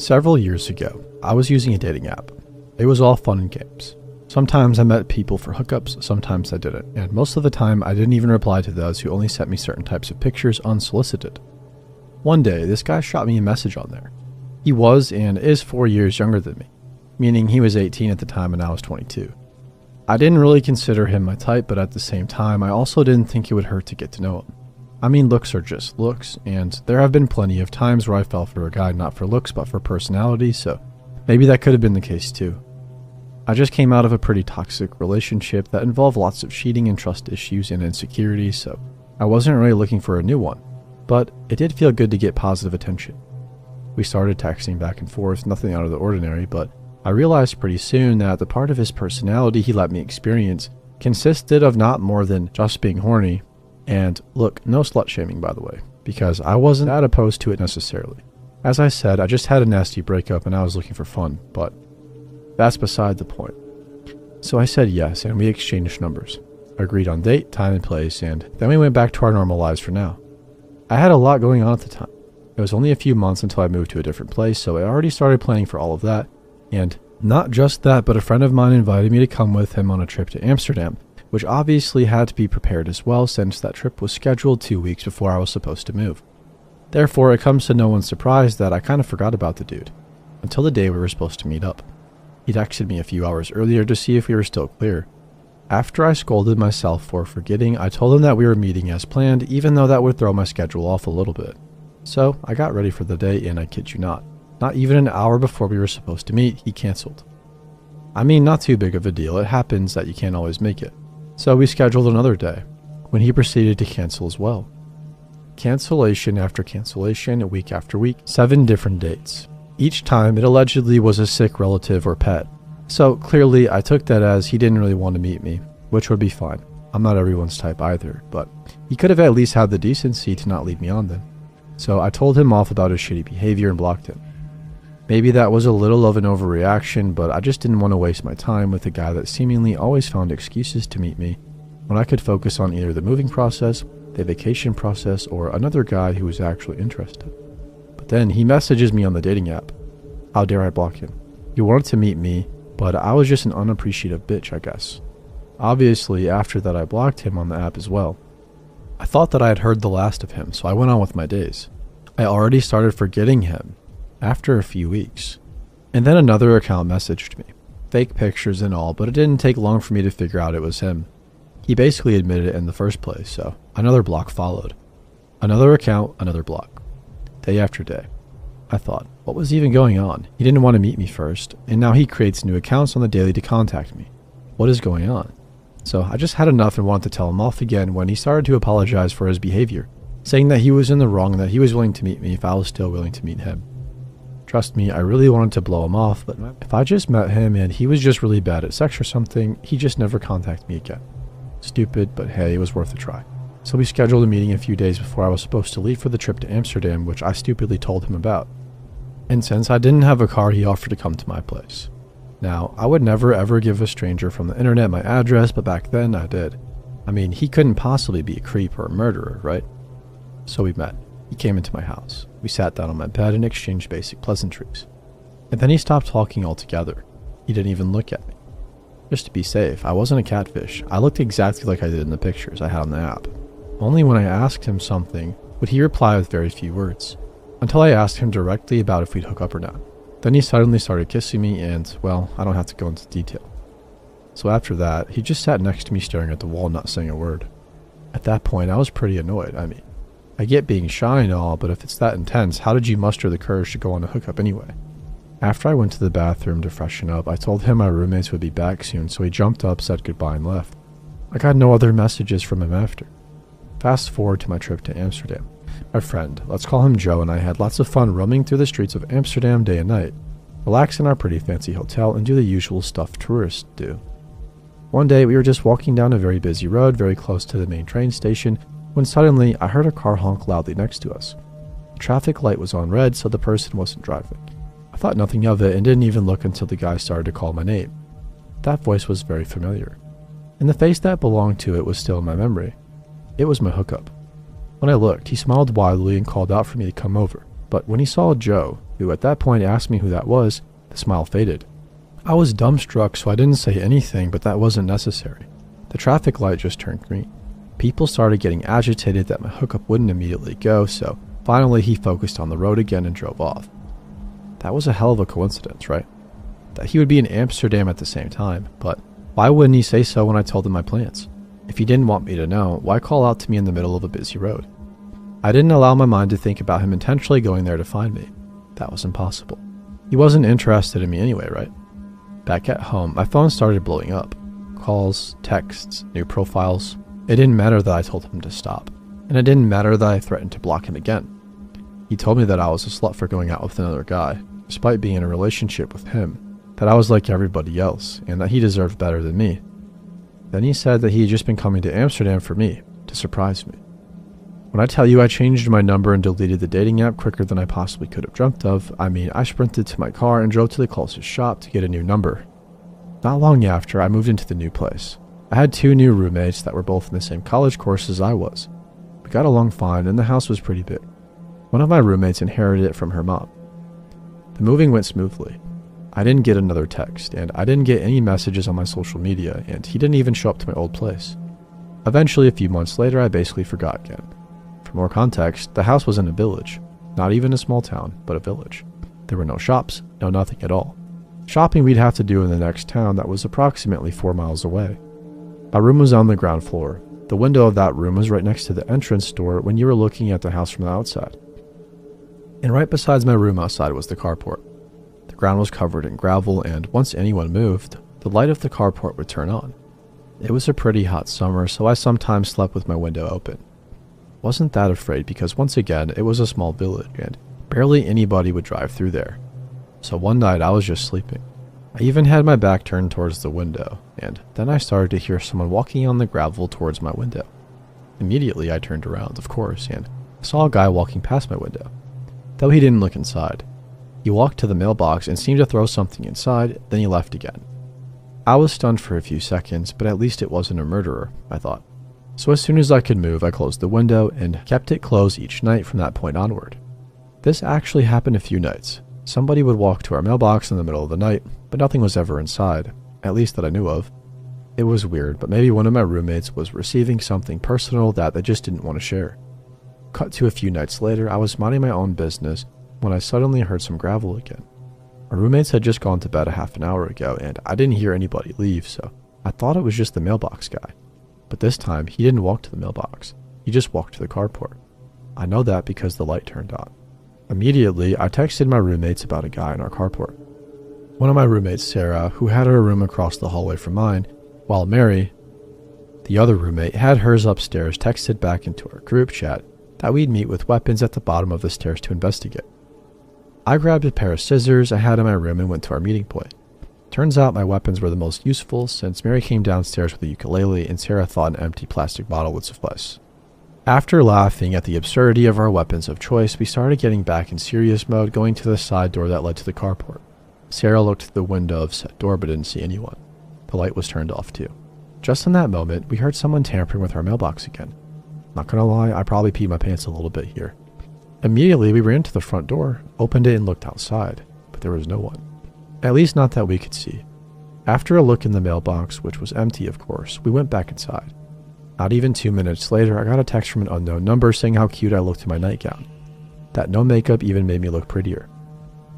Several years ago, I was using a dating app. It was all fun and games. Sometimes I met people for hookups, sometimes I didn't, and most of the time I didn't even reply to those who only sent me certain types of pictures unsolicited. One day, this guy shot me a message on there. He was and is 4 years younger than me, meaning he was 18 at the time and I was 22. I didn't really consider him my type, but at the same time, I also didn't think it would hurt to get to know him. I mean, looks are just looks, and there have been plenty of times where I fell for a guy not for looks but for personality, so maybe that could have been the case too. I just came out of a pretty toxic relationship that involved lots of cheating and trust issues and insecurity, so I wasn't really looking for a new one, but it did feel good to get positive attention. We started texting back and forth, nothing out of the ordinary, but I realized pretty soon that the part of his personality he let me experience consisted of not more than just being horny. And look, no slut shaming by the way, because I wasn't that opposed to it necessarily. As I said, I just had a nasty breakup and I was looking for fun, but that's beside the point. So I said yes, and we exchanged numbers, agreed on date, time, and place, and then we went back to our normal lives for now. I had a lot going on at the time. It was only a few months until I moved to a different place, so I already started planning for all of that, and not just that, but a friend of mine invited me to come with him on a trip to Amsterdam, which obviously had to be prepared as well since that trip was scheduled 2 weeks before I was supposed to move. Therefore, it comes to no one's surprise that I kind of forgot about the dude, until the day we were supposed to meet up. He texted me a few hours earlier to see if we were still clear. After I scolded myself for forgetting, I told him that we were meeting as planned, even though that would throw my schedule off a little bit. So, I got ready for the day, and I kid you not even an hour before we were supposed to meet, he canceled. I mean, not too big of a deal, it happens that you can't always make it. So we scheduled another day, when he proceeded to cancel as well. Cancellation after cancellation, week after week, 7 different dates. Each time it allegedly was a sick relative or pet. So clearly I took that as he didn't really want to meet me, which would be fine. I'm not everyone's type either, but he could have at least had the decency to not lead me on then. So I told him off about his shitty behavior and blocked him. Maybe that was a little of an overreaction, but I just didn't want to waste my time with a guy that seemingly always found excuses to meet me when I could focus on either the moving process, the vacation process, or another guy who was actually interested. But then he messages me on the dating app. How dare I block him? He wanted to meet me, but I was just an unappreciative bitch, I guess. Obviously, after that I blocked him on the app as well. I thought that I had heard the last of him, so I went on with my days. I already started forgetting him after a few weeks. And then another account messaged me. Fake pictures and all, but it didn't take long for me to figure out it was him. He basically admitted it in the first place, so another block followed. Another account, another block. Day after day. I thought, what was even going on? He didn't want to meet me first, and now he creates new accounts on the daily to contact me. What is going on? So I just had enough and wanted to tell him off again when he started to apologize for his behavior, saying that he was in the wrong and that he was willing to meet me if I was still willing to meet him. Trust me, I really wanted to blow him off, but if I just met him and he was just really bad at sex or something, he just never contacted me again. Stupid, but hey, it was worth a try. So we scheduled a meeting a few days before I was supposed to leave for the trip to Amsterdam, which I stupidly told him about. And since I didn't have a car, he offered to come to my place. Now, I would never ever give a stranger from the internet my address, but back then I did. I mean, he couldn't possibly be a creep or a murderer, right? So we met. He came into my house. We sat down on my bed and exchanged basic pleasantries. And then he stopped talking altogether. He didn't even look at me. Just to be safe, I wasn't a catfish. I looked exactly like I did in the pictures I had on the app. Only when I asked him something would he reply with very few words, until I asked him directly about if we'd hook up or not. Then he suddenly started kissing me and, well, I don't have to go into detail. So after that, he just sat next to me staring at the wall, not saying a word. At that point, I was pretty annoyed. I mean, I get being shy and all, but if it's that intense, how did you muster the courage to go on a hookup anyway? After I went to the bathroom to freshen up, I told him my roommates would be back soon, so he jumped up, said goodbye, and left. I got no other messages from him after. Fast forward to my trip to Amsterdam. My friend, let's call him Joe, and I had lots of fun roaming through the streets of Amsterdam day and night, relax in our pretty fancy hotel, and do the usual stuff tourists do. One day, we were just walking down a very busy road, very close to the main train station, when suddenly I heard a car honk loudly next to us. The traffic light was on red, so the person wasn't driving. I thought nothing of it and didn't even look until the guy started to call my name. That voice was very familiar, and the face that belonged to it was still in my memory. It was my hookup. When I looked, he smiled widely and called out for me to come over, but when he saw Joe, who at that point asked me who that was, the smile faded. I was dumbstruck, so I didn't say anything, but that wasn't necessary. The traffic light just turned green. People started getting agitated that my hookup wouldn't immediately go, so finally he focused on the road again and drove off. That was a hell of a coincidence, right? That he would be in Amsterdam at the same time, but why wouldn't he say so when I told him my plans? If he didn't want me to know, why call out to me in the middle of a busy road? I didn't allow my mind to think about him intentionally going there to find me. That was impossible. He wasn't interested in me anyway, right? Back at home, my phone started blowing up. Calls, texts, new profiles. It didn't matter that I told him to stop. And it didn't matter that I threatened to block him again. He told me that I was a slut for going out with another guy, despite being in a relationship with him, that I was like everybody else, and that he deserved better than me. Then he said that he had just been coming to Amsterdam for me, to surprise me. When I tell you I changed my number and deleted the dating app quicker than I possibly could have dreamt of, I mean I sprinted to my car and drove to the closest shop to get a new number. Not long after, I moved into the new place. I had 2 new roommates that were both in the same college course as I was. We got along fine and the house was pretty big. One of my roommates inherited it from her mom. The moving went smoothly. I didn't get another text, and I didn't get any messages on my social media, and he didn't even show up to my old place. Eventually, a few months later, I basically forgot again. For more context, the house was in a village. Not even a small town, but a village. There were no shops, no nothing at all. Shopping we'd have to do in the next town that was approximately 4 miles away. My room was on the ground floor. The window of that room was right next to the entrance door when you were looking at the house from the outside. And right beside my room outside was the carport. The ground was covered in gravel, and once anyone moved, the light of the carport would turn on. It was a pretty hot summer, so I sometimes slept with my window open. Wasn't that afraid because once again, it was a small village, and barely anybody would drive through there. So one night I was just sleeping. I even had my back turned towards the window, and then I started to hear someone walking on the gravel towards my window. Immediately I turned around, of course, and saw a guy walking past my window. Though he didn't look inside. He walked to the mailbox and seemed to throw something inside, then he left again. I was stunned for a few seconds, but at least it wasn't a murderer, I thought. So as soon as I could move, I closed the window and kept it closed each night from that point onward. This actually happened a few nights. Somebody would walk to our mailbox in the middle of the night, but nothing was ever inside, at least that I knew of. It was weird, but maybe one of my roommates was receiving something personal that they just didn't want to share. Cut to a few nights later, I was minding my own business when I suddenly heard some gravel again. My roommates had just gone to bed a half an hour ago, and I didn't hear anybody leave, so I thought it was just the mailbox guy. But this time, he didn't walk to the mailbox. He just walked to the carport. I know that because the light turned on. Immediately, I texted my roommates about a guy in our carport. One of my roommates, Sarah, who had her room across the hallway from mine, while Mary, the other roommate, had hers upstairs, texted back into our group chat that we'd meet with weapons at the bottom of the stairs to investigate. I grabbed a pair of scissors I had in my room and went to our meeting point. Turns out my weapons were the most useful since Mary came downstairs with a ukulele and Sarah thought an empty plastic bottle would suffice. After laughing at the absurdity of our weapons of choice, we started getting back in serious mode, going to the side door that led to the carport. Sarah looked through the window of said door but didn't see anyone. The light was turned off too. Just in that moment, we heard someone tampering with our mailbox again. Not gonna lie, I probably peed my pants a little bit here. Immediately, we ran to the front door, opened it and looked outside, but there was no one. At least not that we could see. After a look in the mailbox, which was empty of course, we went back inside. Not even 2 minutes later, I got a text from an unknown number saying how cute I looked in my nightgown. That no makeup even made me look prettier.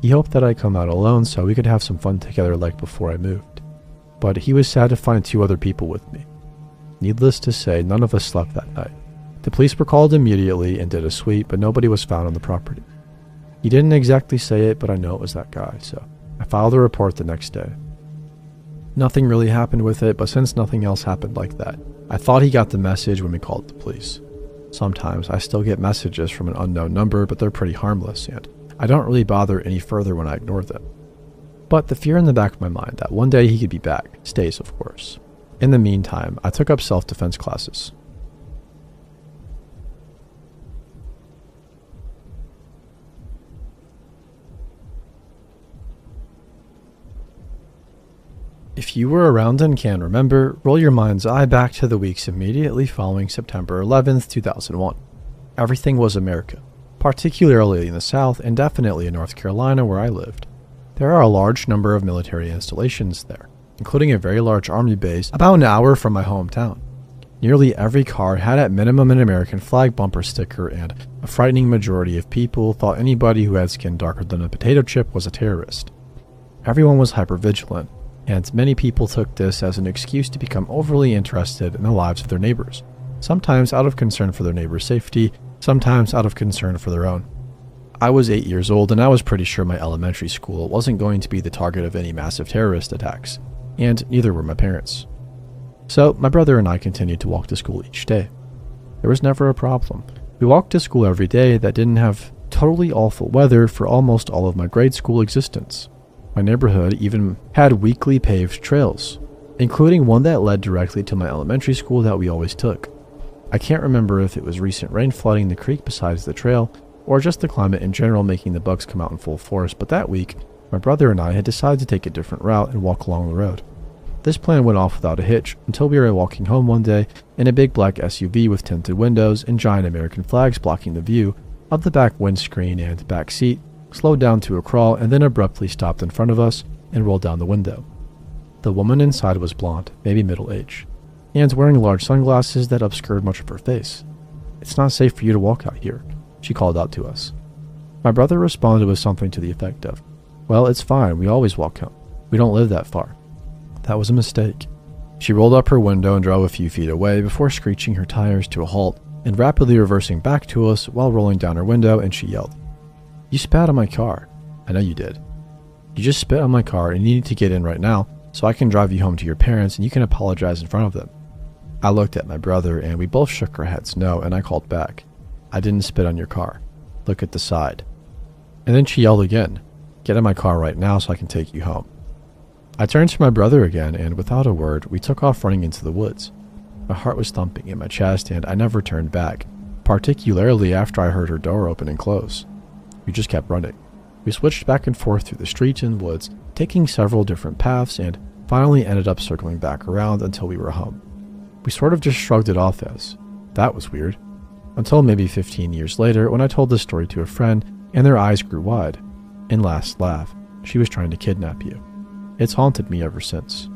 He hoped that I'd come out alone so we could have some fun together like before I moved. But he was sad to find 2 other people with me. Needless to say, none of us slept that night. The police were called immediately and did a sweep, but nobody was found on the property. He didn't exactly say it, but I know it was that guy, so I filed a report the next day. Nothing really happened with it, but since nothing else happened like that, I thought he got the message when we called the police. Sometimes I still get messages from an unknown number, but they're pretty harmless, and I don't really bother any further when I ignore them. But the fear in the back of my mind that one day he could be back stays, of course. In the meantime, I took up self-defense classes. If you were around and can remember, roll your mind's eye back to the weeks immediately following September 11th, 2001. Everything was America. particularly in the South and definitely in North Carolina where I lived. There are a large number of military installations there, including a very large army base about an hour from my hometown. Nearly every car had at minimum an American flag bumper sticker, and a frightening majority of people thought anybody who had skin darker than a potato chip was a terrorist. Everyone was hypervigilant, and many people took this as an excuse to become overly interested in the lives of their neighbors, sometimes out of concern for their neighbors' safety, sometimes out of concern for their own. I was 8 years old, and I was pretty sure my elementary school wasn't going to be the target of any massive terrorist attacks, and neither were my parents. So my brother and I continued to walk to school each day. There was never a problem. We walked to school every day that didn't have totally awful weather for almost all of my grade school existence. My neighborhood even had weekly paved trails, including one that led directly to my elementary school that we always took. I can't remember if it was recent rain flooding the creek besides the trail, or just the climate in general making the bugs come out in full force, but that week, my brother and I had decided to take a different route and walk along the road. This plan went off without a hitch until we were walking home one day in a big black SUV with tinted windows and giant American flags blocking the view of the back windscreen and back seat, slowed down to a crawl and then abruptly stopped in front of us and rolled down the window. The woman inside was blonde, maybe middle age, and wearing large sunglasses that obscured much of her face. "It's not safe for you to walk out here," she called out to us. My brother responded with something to the effect of, "Well, it's fine, we always walk home. We don't live that far." That was a mistake. She rolled up her window and drove a few feet away before screeching her tires to a halt and rapidly reversing back to us while rolling down her window, and she yelled, "You spat on my car." "I know you did. You just spit on my car and you need to get in right now so I can drive you home to your parents and you can apologize in front of them." I looked at my brother and we both shook our heads no, and I called back, "I didn't spit on your car. Look at the side." And then she yelled again, "Get in my car right now so I can take you home." I turned to my brother again, and without a word, we took off running into the woods. My heart was thumping in my chest, and I never turned back, particularly after I heard her door open and close. We just kept running. We switched back and forth through the streets and woods, taking several different paths, and finally ended up circling back around until we were home. We sort of just shrugged it off as, "That was weird," until maybe 15 years later when I told this story to a friend, and their eyes grew wide. And last laugh, "She was trying to kidnap you." It's haunted me ever since.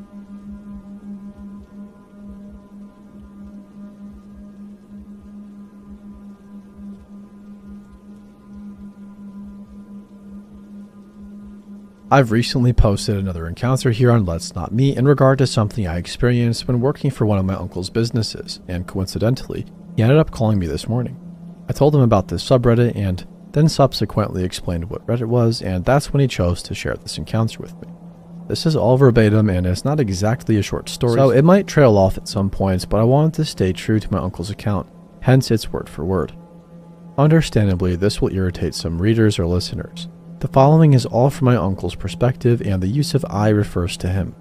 I've recently posted another encounter here on Let's Not Meet in regard to something I experienced when working for one of my uncle's businesses, and coincidentally, he ended up calling me this morning. I told him about this subreddit and then subsequently explained what Reddit was, and that's when he chose to share this encounter with me. This is all verbatim and it's not exactly a short story, so it might trail off at some points, but I wanted to stay true to my uncle's account, hence it's word for word. Understandably, this will irritate some readers or listeners. The following is all from my uncle's perspective, and the use of "I" refers to him.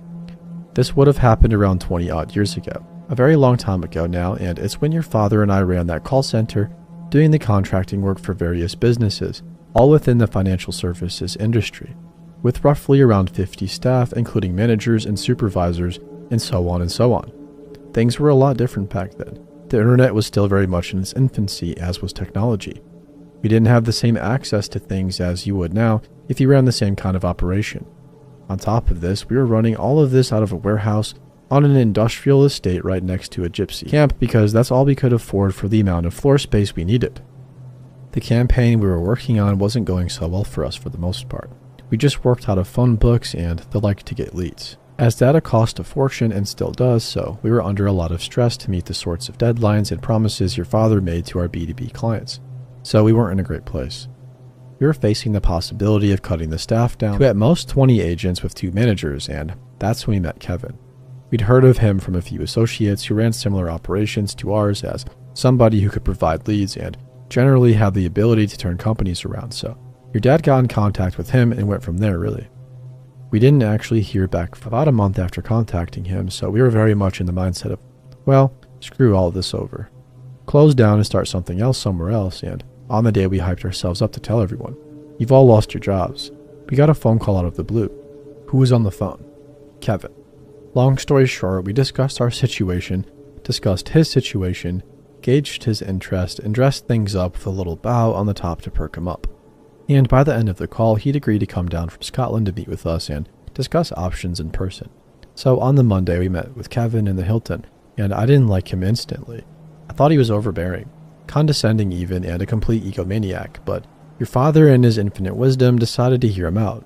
This would have happened around 20 odd years ago, a very long time ago now, and it's when your father and I ran that call center, doing the contracting work for various businesses, all within the financial services industry, with roughly around 50 staff, including managers and supervisors, and so on and so on. Things were a lot different back then. The internet was still very much in its infancy, as was technology. We didn't have the same access to things as you would now if you ran the same kind of operation. On top of this, we were running all of this out of a warehouse on an industrial estate right next to a gypsy camp because that's all we could afford for the amount of floor space we needed. The campaign we were working on wasn't going so well for us for the most part. We just worked out of phone books and the like to get leads, as data cost a fortune and still does, so we were under a lot of stress to meet the sorts of deadlines and promises your father made to our B2B clients. So we weren't in a great place. We were facing the possibility of cutting the staff down to at most 20 agents with 2 managers, and that's when we met Kevin. We'd heard of him from a few associates who ran similar operations to ours as somebody who could provide leads and generally had the ability to turn companies around, so your dad got in contact with him and went from there, really. We didn't actually hear back for about a month after contacting him, so we were very much in the mindset of, well, screw all of this over. Close down and start something else somewhere else, and on the day we hyped ourselves up to tell everyone, "You've all lost your jobs." We got a phone call out of the blue. Who was on the phone? Kevin. Long story short, we discussed our situation, discussed his situation, gauged his interest, and dressed things up with a little bow on the top to perk him up. And by the end of the call, he'd agreed to come down from Scotland to meet with us and discuss options in person. So on the Monday, we met with Kevin in the Hilton, and I didn't like him instantly. I thought he was overbearing, condescending even, and a complete egomaniac, but your father in his infinite wisdom decided to hear him out.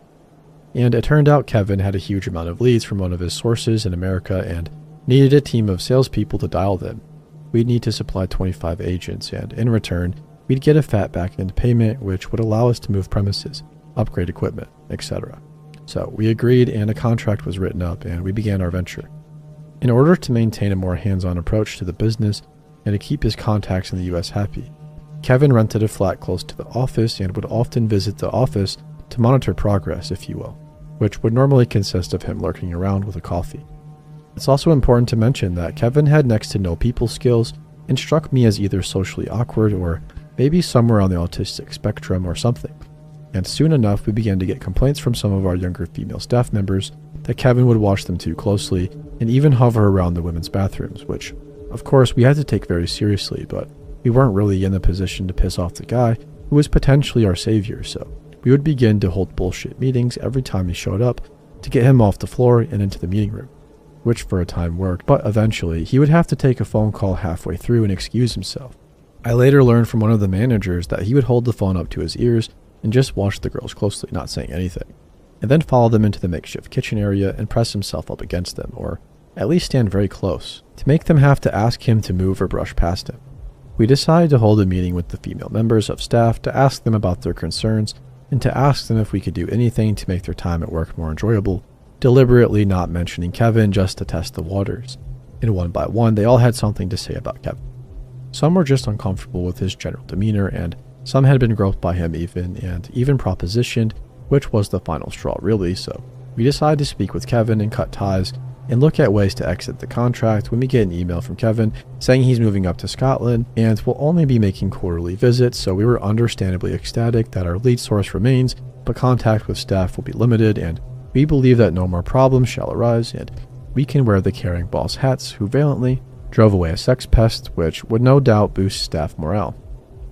And it turned out Kevin had a huge amount of leads from one of his sources in America and needed a team of salespeople to dial them. We'd need to supply 25 agents, and in return, we'd get a fat back-end payment which would allow us to move premises, upgrade equipment, etc. So we agreed, and a contract was written up, and we began our venture. In order to maintain a more hands-on approach to the business and to keep his contacts in the US happy, Kevin rented a flat close to the office and would often visit the office to monitor progress, if you will, which would normally consist of him lurking around with a coffee. It's also important to mention that Kevin had next to no people skills and struck me as either socially awkward or maybe somewhere on the autistic spectrum or something. And soon enough, we began to get complaints from some of our younger female staff members that Kevin would watch them too closely and even hover around the women's bathrooms, which, of course, we had to take very seriously, but we weren't really in the position to piss off the guy who was potentially our savior, so we would begin to hold bullshit meetings every time he showed up to get him off the floor and into the meeting room, which for a time worked, but eventually he would have to take a phone call halfway through and excuse himself. I later learned from one of the managers that he would hold the phone up to his ears and just watch the girls closely, not saying anything, and then follow them into the makeshift kitchen area and press himself up against them, or at least stand very close, to make them have to ask him to move or brush past him. We decided to hold a meeting with the female members of staff to ask them about their concerns and to ask them if we could do anything to make their time at work more enjoyable, deliberately not mentioning Kevin just to test the waters. And one by one, they all had something to say about Kevin. Some were just uncomfortable with his general demeanor, and some had been groped by him even propositioned, which was the final straw really, so we decided to speak with Kevin and cut ties and look at ways to exit the contract when we get an email from Kevin saying he's moving up to Scotland and will only be making quarterly visits, so we were understandably ecstatic that our lead source remains, but contact with staff will be limited, and we believe that no more problems shall arise, and we can wear the caring boss hats who valiantly drove away a sex pest, which would no doubt boost staff morale.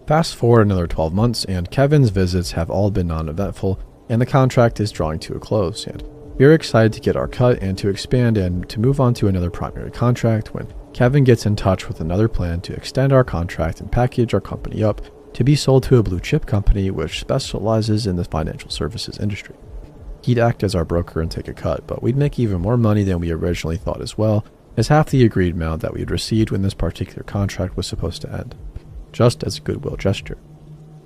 Fast forward another 12 months, and Kevin's visits have all been non-eventful, and the contract is drawing to a close, and we are excited to get our cut and to expand and to move on to another primary contract when Kevin gets in touch with another plan to extend our contract and package our company up to be sold to a blue chip company which specializes in the financial services industry. He'd act as our broker and take a cut, but we'd make even more money than we originally thought as well, as half the agreed amount that we had received when this particular contract was supposed to end, just as a goodwill gesture.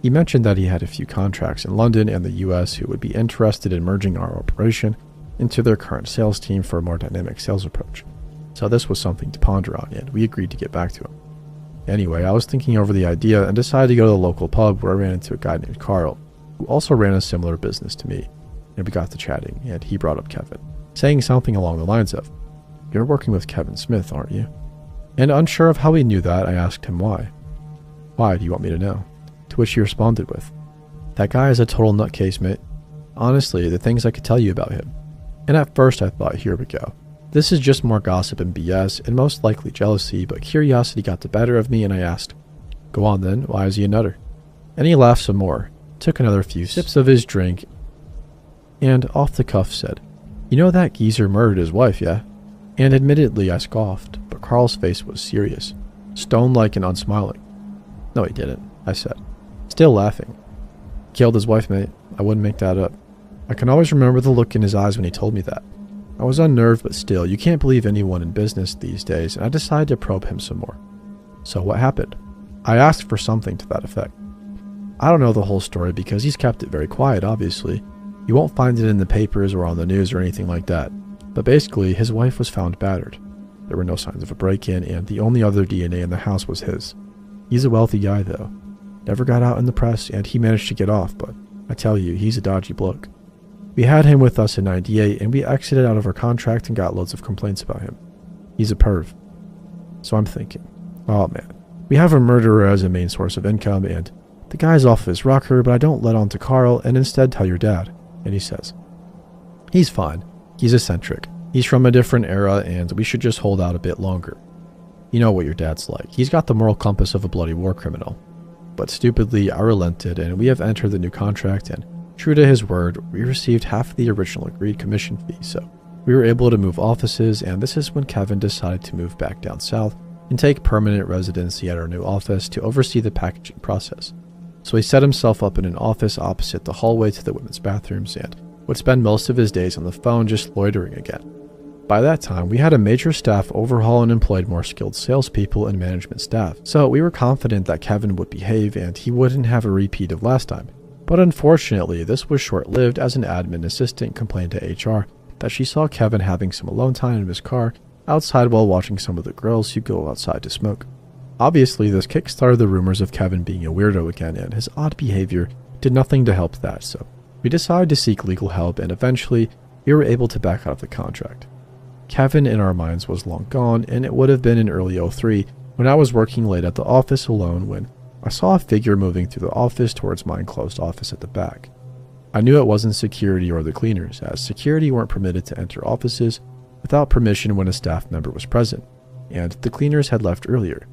He mentioned that he had a few contracts in London and the US who would be interested in merging our operation into their current sales team for a more dynamic sales approach. So this was something to ponder on, and we agreed to get back to him. Anyway, I was thinking over the idea and decided to go to the local pub where I ran into a guy named Carl, who also ran a similar business to me, and we got to chatting, and he brought up Kevin, saying something along the lines of, "You're working with Kevin Smith, aren't you?" And unsure of how he knew that, I asked him why. "Why, do you want me to know?" To which he responded with, "That guy is a total nutcase, mate. Honestly, the things I could tell you about him." And at first I thought, here we go. This is just more gossip and BS, and most likely jealousy, but curiosity got the better of me and I asked, "Go on then, why is he a nutter?" And he laughed some more, took another few sips of his drink, and off the cuff said, "You know that geezer murdered his wife, yeah?" And admittedly I scoffed, but Carl's face was serious, stone-like and unsmiling. "No, he didn't," I said, still laughing. "Killed his wife, mate. I wouldn't make that up." I can always remember the look in his eyes when he told me that. I was unnerved, but still, you can't believe anyone in business these days, and I decided to probe him some more. "So what happened?" I asked for something to that effect. I don't know the whole story because he's kept it very quiet, obviously. You won't find it in the papers or on the news or anything like that. But basically, his wife was found battered. There were no signs of a break-in, and the only other DNA in the house was his. He's a wealthy guy, though. Never got out in the press, and he managed to get off, but I tell you, he's a dodgy bloke. We had him with us in '98, and we exited out of our contract and got loads of complaints about him. He's a perv. So I'm thinking, oh man, we have a murderer as a main source of income, and the guy's off of his rocker, but I don't let on to Carl and instead tell your dad. And he says, "He's fine. He's eccentric. He's from a different era, and we should just hold out a bit longer." You know what your dad's like. He's got the moral compass of a bloody war criminal. But stupidly, I relented, and we have entered the new contract, and true to his word, we received half the original agreed commission fee, so we were able to move offices, and this is when Kevin decided to move back down south and take permanent residency at our new office to oversee the packaging process. So he set himself up in an office opposite the hallway to the women's bathrooms and would spend most of his days on the phone just loitering again. By that time, we had a major staff overhaul and employed more skilled salespeople and management staff, so we were confident that Kevin would behave and he wouldn't have a repeat of last time. But unfortunately, this was short-lived as an admin assistant complained to HR that she saw Kevin having some alone time in his car outside while watching some of the girls who go outside to smoke. Obviously, this kickstarted the rumors of Kevin being a weirdo again, and his odd behavior did nothing to help that, so we decided to seek legal help, and eventually, we were able to back out of the contract. Kevin, in our minds, was long gone, and it would have been in early '03 when I was working late at the office alone when I saw a figure moving through the office towards my enclosed office at the back. I knew it wasn't security or the cleaners, as security weren't permitted to enter offices without permission when a staff member was present, and the cleaners had left earlier.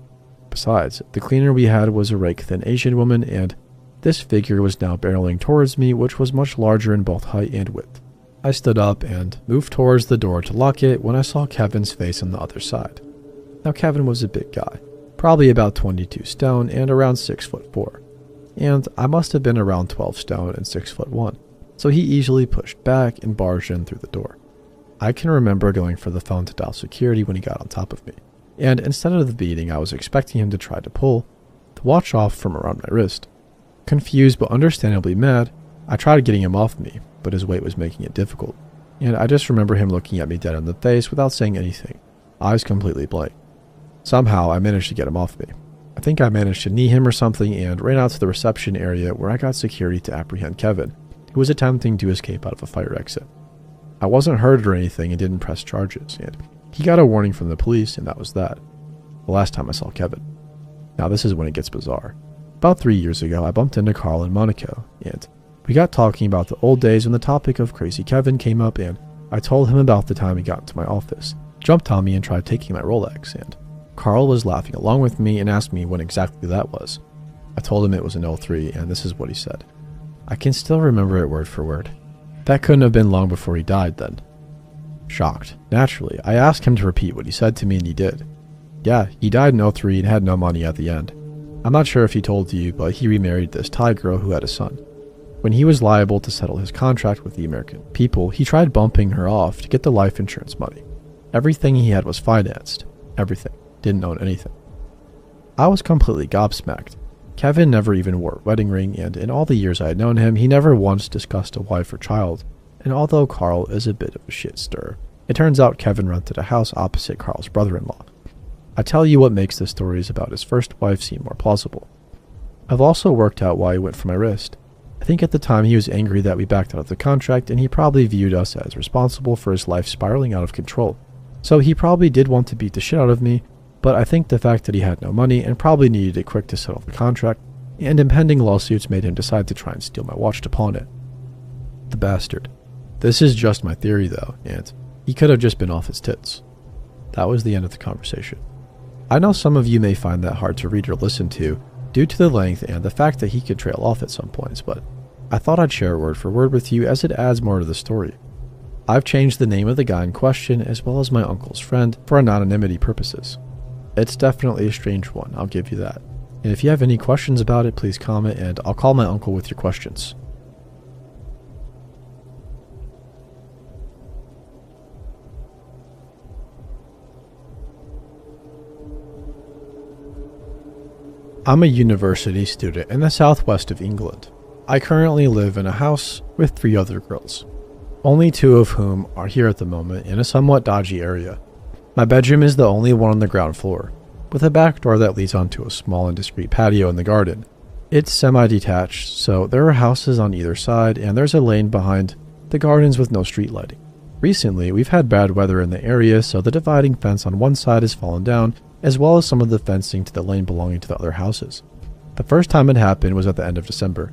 Besides, the cleaner we had was a rake-thin Asian woman, and this figure was now barreling towards me, which was much larger in both height and width. I stood up and moved towards the door to lock it when I saw Kevin's face on the other side. Now Kevin was a big guy, probably about 22 stone and around 6'4", and I must have been around 12 stone and 6'1", so he easily pushed back and barged in through the door. I can remember going for the phone to dial security when he got on top of me, and instead of the beating I was expecting him to try to pull the watch off from around my wrist. Confused but understandably mad, I tried getting him off me, but his weight was making it difficult, and I just remember him looking at me dead in the face without saying anything, eyes completely blank. Somehow I managed to get him off me. I think I managed to knee him or something and ran out to the reception area where I got security to apprehend Kevin, who was attempting to escape out of a fire exit. I wasn't hurt or anything and didn't press charges, and he got a warning from the police, and that was that. The last time I saw Kevin. Now this is when it gets bizarre. About 3 years ago, I bumped into Carl in Monaco, and we got talking about the old days when the topic of Crazy Kevin came up, and I told him about the time he got into my office, jumped on me and tried taking my Rolex, and Carl was laughing along with me and asked me when exactly that was. I told him it was in '03, and this is what he said. I can still remember it word for word. That couldn't have been long before he died then. Shocked. Naturally, I asked him to repeat what he said to me, and he did. Yeah, he died in '03 and had no money at the end. I'm not sure if he told you, but he remarried this Thai girl who had a son. When he was liable to settle his contract with the American people, he tried bumping her off to get the life insurance money. Everything he had was financed. Everything. Didn't own anything. I was completely gobsmacked. Kevin never even wore a wedding ring, and in all the years I had known him, he never once discussed a wife or child. And although Carl is a bit of a shit stir, it turns out Kevin rented a house opposite Carl's brother-in-law. I tell you what makes the stories about his first wife seem more plausible. I've also worked out why he went for my wrist. I think at the time he was angry that we backed out of the contract, and he probably viewed us as responsible for his life spiraling out of control. So he probably did want to beat the shit out of me, but I think the fact that he had no money and probably needed it quick to settle the contract, and impending lawsuits made him decide to try and steal my watch to pawn it. The bastard. This is just my theory though, and he could have just been off his tits. That was the end of the conversation. I know some of you may find that hard to read or listen to, due to the length and the fact that he could trail off at some points, but I thought I'd share word for word with you as it adds more to the story. I've changed the name of the guy in question as well as my uncle's friend for anonymity purposes. It's definitely a strange one, I'll give you that. And if you have any questions about it, please comment and I'll call my uncle with your questions. I'm a university student in the southwest of England. I currently live in a house with 3 other girls, only 2 of whom are here at the moment in a somewhat dodgy area. My bedroom is the only one on the ground floor, with a back door that leads onto a small and discreet patio in the garden. It's semi-detached, so there are houses on either side and there's a lane behind the gardens with no street lighting. Recently, we've had bad weather in the area, so the dividing fence on one side has fallen down, as well as some of the fencing to the lane belonging to the other houses. The first time it happened was at the end of December.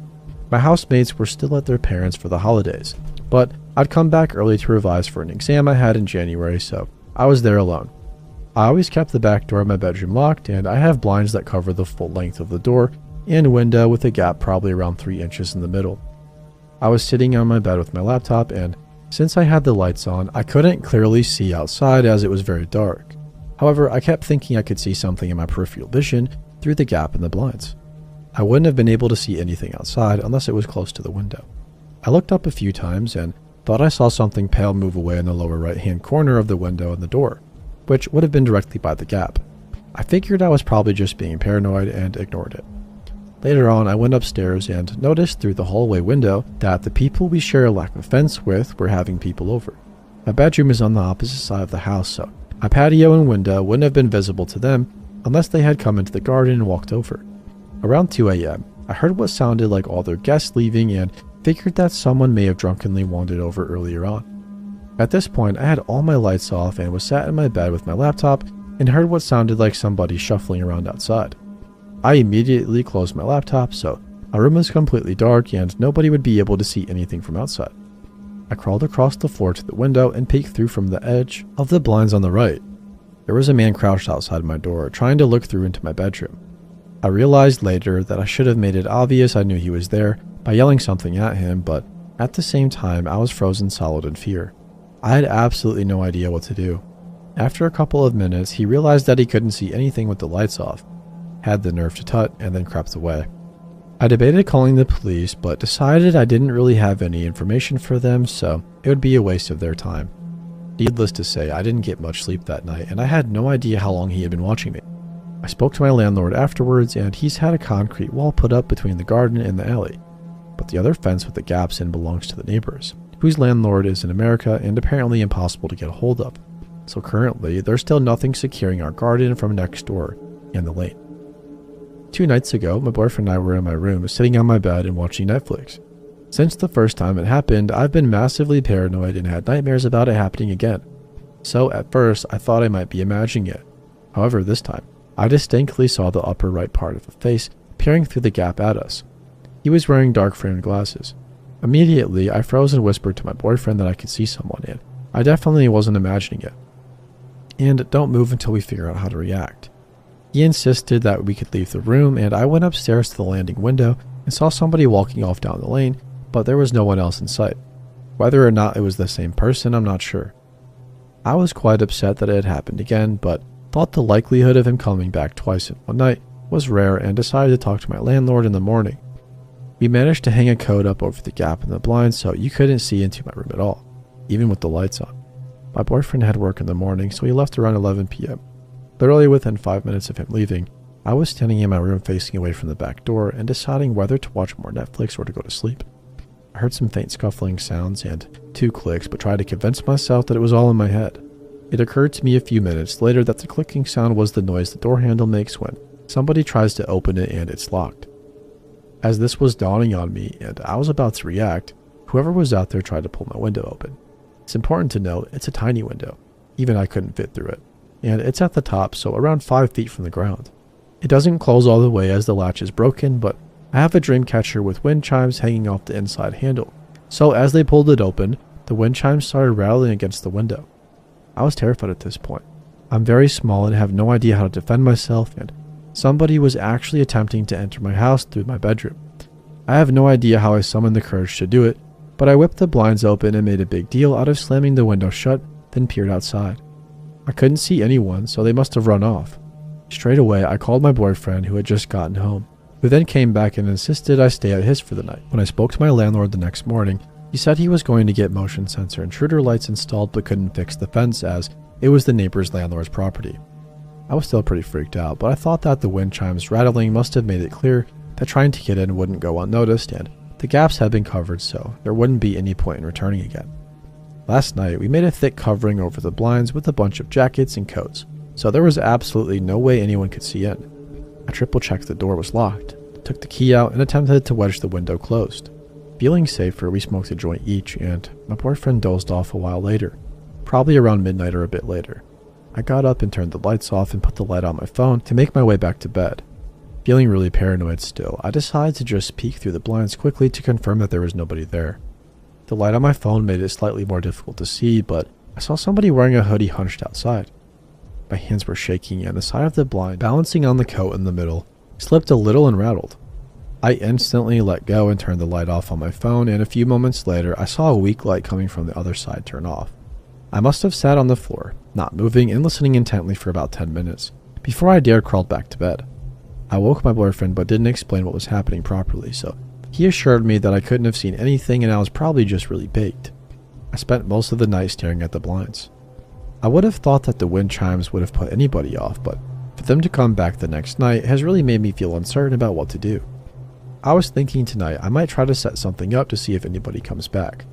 My housemates were still at their parents' for the holidays, but I'd come back early to revise for an exam I had in January, so I was there alone. I always kept the back door of my bedroom locked, and I have blinds that cover the full length of the door and window with a gap probably around 3 inches in the middle. I was sitting on my bed with my laptop, and since I had the lights on, I couldn't clearly see outside as it was very dark. However, I kept thinking I could see something in my peripheral vision through the gap in the blinds. I wouldn't have been able to see anything outside unless it was close to the window. I looked up a few times and thought I saw something pale move away in the lower right-hand corner of the window and the door, which would have been directly by the gap. I figured I was probably just being paranoid and ignored it. Later on, I went upstairs and noticed through the hallway window that the people we share a lack of fence with were having people over. My bedroom is on the opposite side of the house, so my patio and window wouldn't have been visible to them unless they had come into the garden and walked over. Around 2 a.m., I heard what sounded like all their guests leaving and figured that someone may have drunkenly wandered over earlier on. At this point, I had all my lights off and was sat in my bed with my laptop and heard what sounded like somebody shuffling around outside. I immediately closed my laptop, so my room was completely dark and nobody would be able to see anything from outside. I crawled across the floor to the window and peeked through from the edge of the blinds on the right. There was a man crouched outside my door, trying to look through into my bedroom. I realized later that I should have made it obvious I knew he was there by yelling something at him, but at the same time I was frozen solid in fear. I had absolutely no idea what to do. After a couple of minutes, he realized that he couldn't see anything with the lights off, had the nerve to tut, and then crept away. I debated calling the police, but decided I didn't really have any information for them, so it would be a waste of their time. Needless to say, I didn't get much sleep that night, and I had no idea how long he had been watching me. I spoke to my landlord afterwards, and he's had a concrete wall put up between the garden and the alley, but the other fence with the gaps in belongs to the neighbors, whose landlord is in America and apparently impossible to get a hold of. So currently, there's still nothing securing our garden from next door and the lane. 2 nights ago, my boyfriend and I were in my room sitting on my bed and watching Netflix. Since the first time it happened, I've been massively paranoid and had nightmares about it happening again. So at first, I thought I might be imagining it. However, this time, I distinctly saw the upper right part of a face peering through the gap at us. He was wearing dark framed glasses. Immediately, I froze and whispered to my boyfriend that I could see someone, and I definitely wasn't imagining it. And don't move until we figure out how to react. He insisted that we could leave the room, and I went upstairs to the landing window and saw somebody walking off down the lane, but there was no one else in sight. Whether or not it was the same person, I'm not sure. I was quite upset that it had happened again, but thought the likelihood of him coming back twice in one night was rare and decided to talk to my landlord in the morning. We managed to hang a coat up over the gap in the blinds so you couldn't see into my room at all, even with the lights on. My boyfriend had work in the morning, so he left around 11 p.m. Literally within 5 minutes of him leaving, I was standing in my room facing away from the back door and deciding whether to watch more Netflix or to go to sleep. I heard some faint scuffling sounds and 2 clicks, but tried to convince myself that it was all in my head. It occurred to me a few minutes later that the clicking sound was the noise the door handle makes when somebody tries to open it and it's locked. As this was dawning on me and I was about to react, whoever was out there tried to pull my window open. It's important to note it's a tiny window. Even I couldn't fit through it. And it's at the top, so around 5 feet from the ground. It doesn't close all the way as the latch is broken, but I have a dream catcher with wind chimes hanging off the inside handle. So as they pulled it open, the wind chimes started rattling against the window. I was terrified at this point. I'm very small and have no idea how to defend myself, and somebody was actually attempting to enter my house through my bedroom. I have no idea how I summoned the courage to do it, but I whipped the blinds open and made a big deal out of slamming the window shut, then peered outside. I couldn't see anyone, so they must have run off. Straight away, I called my boyfriend who had just gotten home, who then came back and insisted I stay at his for the night. When I spoke to my landlord the next morning, he said he was going to get motion sensor intruder lights installed but couldn't fix the fence as it was the neighbor's landlord's property. I was still pretty freaked out, but I thought that the wind chimes rattling must have made it clear that trying to get in wouldn't go unnoticed and the gaps had been covered, so there wouldn't be any point in returning again. Last night, we made a thick covering over the blinds with a bunch of jackets and coats, so there was absolutely no way anyone could see in. I triple-checked the door was locked, took the key out, and attempted to wedge the window closed. Feeling safer, we smoked a joint each, and my boyfriend dozed off a while later, probably around midnight or a bit later. I got up and turned the lights off and put the light on my phone to make my way back to bed. Feeling really paranoid still, I decided to just peek through the blinds quickly to confirm that there was nobody there. The light on my phone made it slightly more difficult to see, but I saw somebody wearing a hoodie hunched outside. My hands were shaking and the side of the blind, balancing on the coat in the middle, slipped a little and rattled. I instantly let go and turned the light off on my phone, and a few moments later I saw a weak light coming from the other side turn off. I must have sat on the floor, not moving and listening intently for about 10 minutes, before I dared crawl back to bed. I woke my boyfriend but didn't explain what was happening properly, so he assured me that I couldn't have seen anything and I was probably just really baked. I spent most of the night staring at the blinds. I would have thought that the wind chimes would have put anybody off, but for them to come back the next night has really made me feel uncertain about what to do. I was thinking tonight I might try to set something up to see if anybody comes back,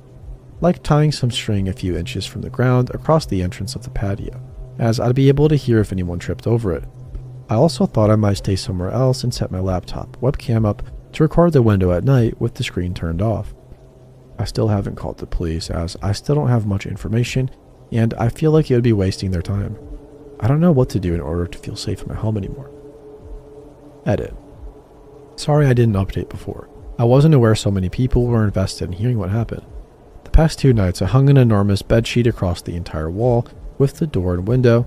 like tying some string a few inches from the ground across the entrance of the patio, as I'd be able to hear if anyone tripped over it. I also thought I might stay somewhere else and set my laptop webcam up to record the window at night with the screen turned off. I still haven't called the police as I still don't have much information and I feel like it would be wasting their time. I don't know what to do in order to feel safe in my home anymore. Edit. Sorry I didn't update before. I wasn't aware so many people were invested in hearing what happened. The past 2 nights I hung an enormous bedsheet across the entire wall with the door and window,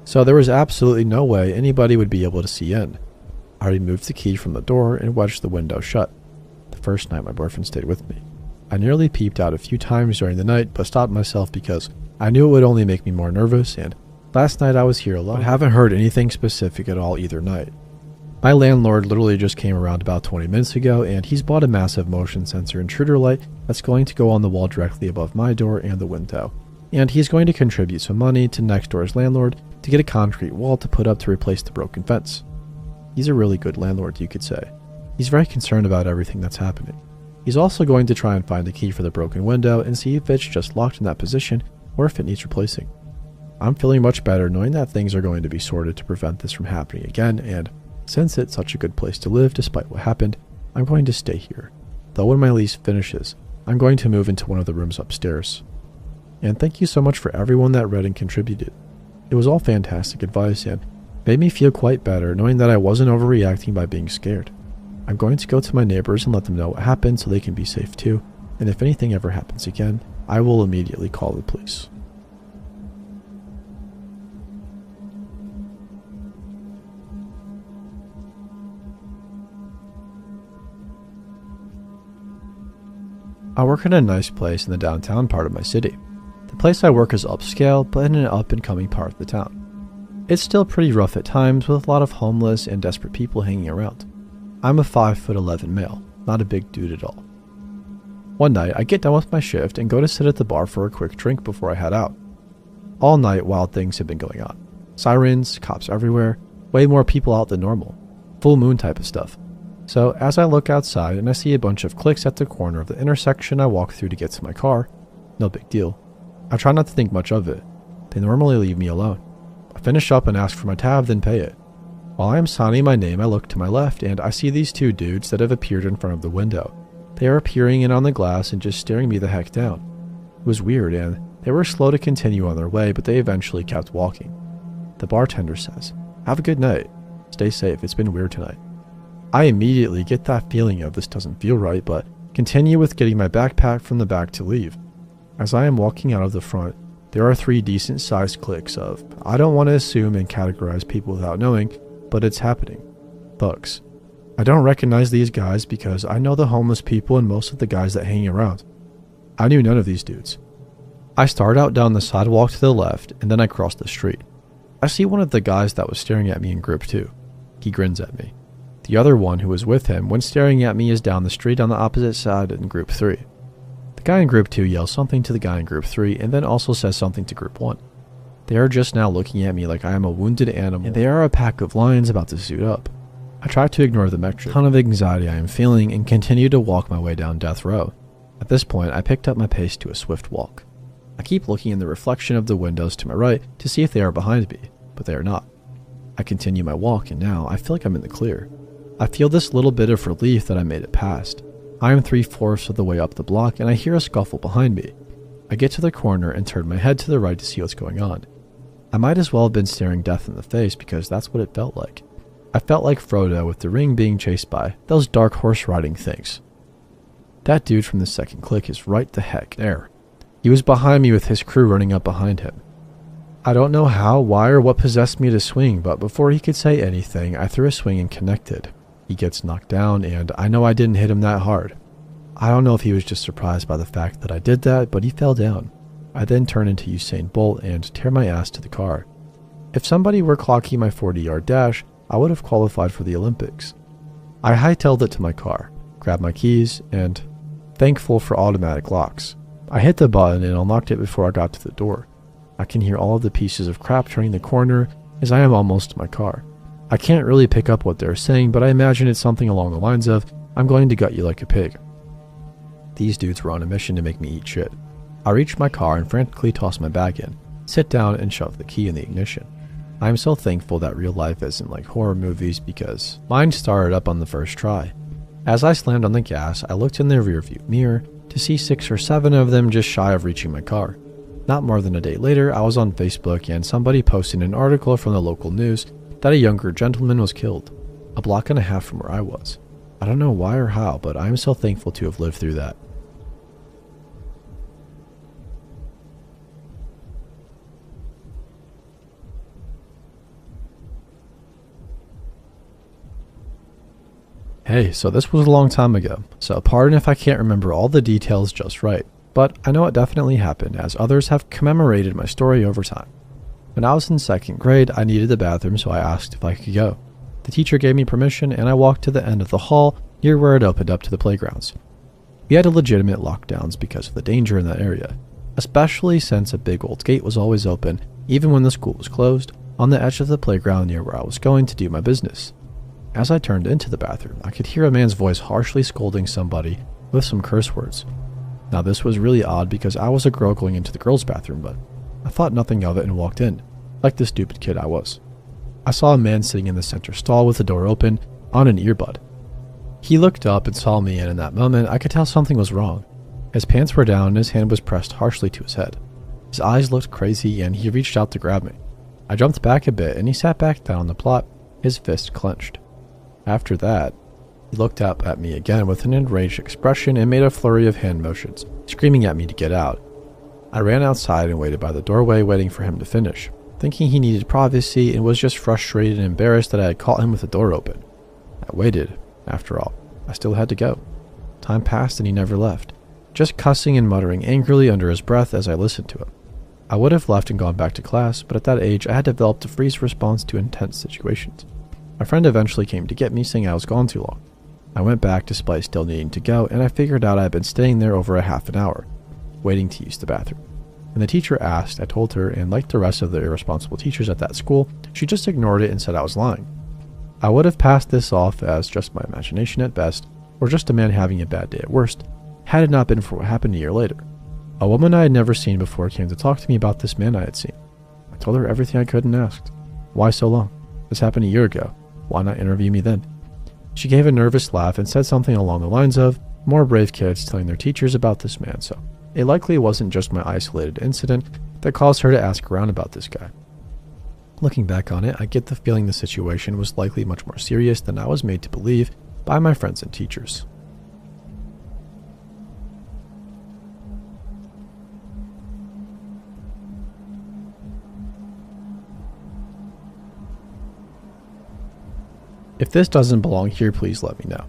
so there was absolutely no way anybody would be able to see in. I removed the key from the door and wedged the window shut. The first night my boyfriend stayed with me. I nearly peeped out a few times during the night, but stopped myself because I knew it would only make me more nervous, and last night I was here alone. I haven't heard anything specific at all either night. My landlord literally just came around about 20 minutes ago, and he's bought a massive motion sensor intruder light that's going to go on the wall directly above my door and the window. And he's going to contribute some money to next door's landlord to get a concrete wall to put up to replace the broken fence. He's a really good landlord, you could say. He's very concerned about everything that's happening. He's also going to try and find a key for the broken window and see if it's just locked in that position or if it needs replacing. I'm feeling much better knowing that things are going to be sorted to prevent this from happening again, and since it's such a good place to live despite what happened, I'm going to stay here. Though when my lease finishes, I'm going to move into one of the rooms upstairs. And thank you so much for everyone that read and contributed. It was all fantastic advice and made me feel quite better knowing that I wasn't overreacting by being scared. I'm going to go to my neighbors and let them know what happened so they can be safe too, and if anything ever happens again, I will immediately call the police. I work in a nice place in the downtown part of my city. The place I work is upscale, but in an up-and-coming part of the town. It's still pretty rough at times with a lot of homeless and desperate people hanging around. I'm a 5'11" male, not a big dude at all. One night, I get done with my shift and go to sit at the bar for a quick drink before I head out. All night, wild things have been going on. Sirens, cops everywhere, way more people out than normal. Full moon type of stuff. So, as I look outside and I see a bunch of clicks at the corner of the intersection I walk through to get to my car, no big deal. I try not to think much of it. They normally leave me alone. I finish up and ask for my tab, then pay it. While I am signing my name, I look to my left and I see these 2 dudes that have appeared in front of the window. They are appearing in on the glass and just staring me the heck down. It was weird and they were slow to continue on their way, but they eventually kept walking. The bartender says, "Have a good night. Stay safe, it's been weird tonight." I immediately get that feeling of this doesn't feel right, but continue with getting my backpack from the back to leave. As I am walking out of the front, there are 3 decent sized cliques of, I don't want to assume and categorize people without knowing, but it's happening. Thugs. I don't recognize these guys because I know the homeless people and most of the guys that hang around. I knew none of these dudes. I start out down the sidewalk to the left and then I cross the street. I see one of the guys that was staring at me in group 2. He grins at me. The other one who was with him when staring at me is down the street on the opposite side in group 3. The guy in group 2 yells something to the guy in group 3 and then also says something to group 1. They are just now looking at me like I am a wounded animal, and they are a pack of lions about to suit up. I try to ignore the metric ton of anxiety I am feeling and continue to walk my way down death row. At this point, I picked up my pace to a swift walk. I keep looking in the reflection of the windows to my right to see if they are behind me, but they are not. I continue my walk and now I feel like I'm in the clear. I feel this little bit of relief that I made it past. I am 3/4 of the way up the block and I hear a scuffle behind me. I get to the corner and turn my head to the right to see what's going on. I might as well have been staring death in the face because that's what it felt like. I felt like Frodo with the ring being chased by those dark horse riding things. That dude from the second click is right the heck there. He was behind me with his crew running up behind him. I don't know how, why, or what possessed me to swing, but before he could say anything, I threw a swing and connected. He gets knocked down, and I know I didn't hit him that hard. I don't know if he was just surprised by the fact that I did that, but he fell down. I then turn into Usain Bolt and tear my ass to the car. If somebody were clocking my 40-yard dash, I would have qualified for the Olympics. I hightailed it to my car, grabbed my keys, and thankful for automatic locks. I hit the button and unlocked it before I got to the door. I can hear all of the pieces of crap turning the corner as I am almost to my car. I can't really pick up what they're saying, but I imagine it's something along the lines of, "I'm going to gut you like a pig." These dudes were on a mission to make me eat shit. I reach my car and frantically toss my bag in, sit down, and shove the key in the ignition. I am so thankful that real life isn't like horror movies because mine started up on the first try. As I slammed on the gas, I looked in the rearview mirror to see 6 or 7 of them just shy of reaching my car. Not more than a day later, I was on Facebook and somebody posted an article from the local news that a younger gentleman was killed, a block and a half from where I was. I don't know why or how, but I am so thankful to have lived through that. Hey, so this was a long time ago, so pardon if I can't remember all the details just right, but I know it definitely happened as others have commemorated my story over time. When I was in 2nd grade, I needed the bathroom, so I asked if I could go. The teacher gave me permission and I walked to the end of the hall near where it opened up to the playgrounds. We had legitimate lockdowns because of the danger in that area, especially since a big old gate was always open, even when the school was closed, on the edge of the playground near where I was going to do my business. As I turned into the bathroom, I could hear a man's voice harshly scolding somebody with some curse words. Now this was really odd because I was a girl going into the girls' bathroom, but I thought nothing of it and walked in, like the stupid kid I was. I saw a man sitting in the center stall with the door open, on an earbud. He looked up and saw me, and in that moment, I could tell something was wrong. His pants were down and his hand was pressed harshly to his head. His eyes looked crazy and he reached out to grab me. I jumped back a bit and he sat back down on the plot, his fist clenched. After that, he looked up at me again with an enraged expression and made a flurry of hand motions, screaming at me to get out. I ran outside and waited by the doorway waiting for him to finish, thinking he needed privacy and was just frustrated and embarrassed that I had caught him with the door open. I waited. After all, I still had to go. Time passed and he never left, just cussing and muttering angrily under his breath as I listened to him. I would have left and gone back to class, but at that age I had developed a freeze response to intense situations. My friend eventually came to get me, saying I was gone too long. I went back despite still needing to go, and I figured out I had been staying there over a half an hour, waiting to use the bathroom. When the teacher asked, I told her, and like the rest of the irresponsible teachers at that school, she just ignored it and said I was lying. I would have passed this off as just my imagination at best, or just a man having a bad day at worst, had it not been for what happened a year later. A woman I had never seen before came to talk to me about this man I had seen. I told her everything I could and asked, "Why so long? This happened a year ago. Why not interview me then?" She gave a nervous laugh and said something along the lines of, "More brave kids telling their teachers about this man, so it likely wasn't just my isolated incident that caused her to ask around about this guy." Looking back on it, I get the feeling the situation was likely much more serious than I was made to believe by my friends and teachers. If this doesn't belong here, please let me know.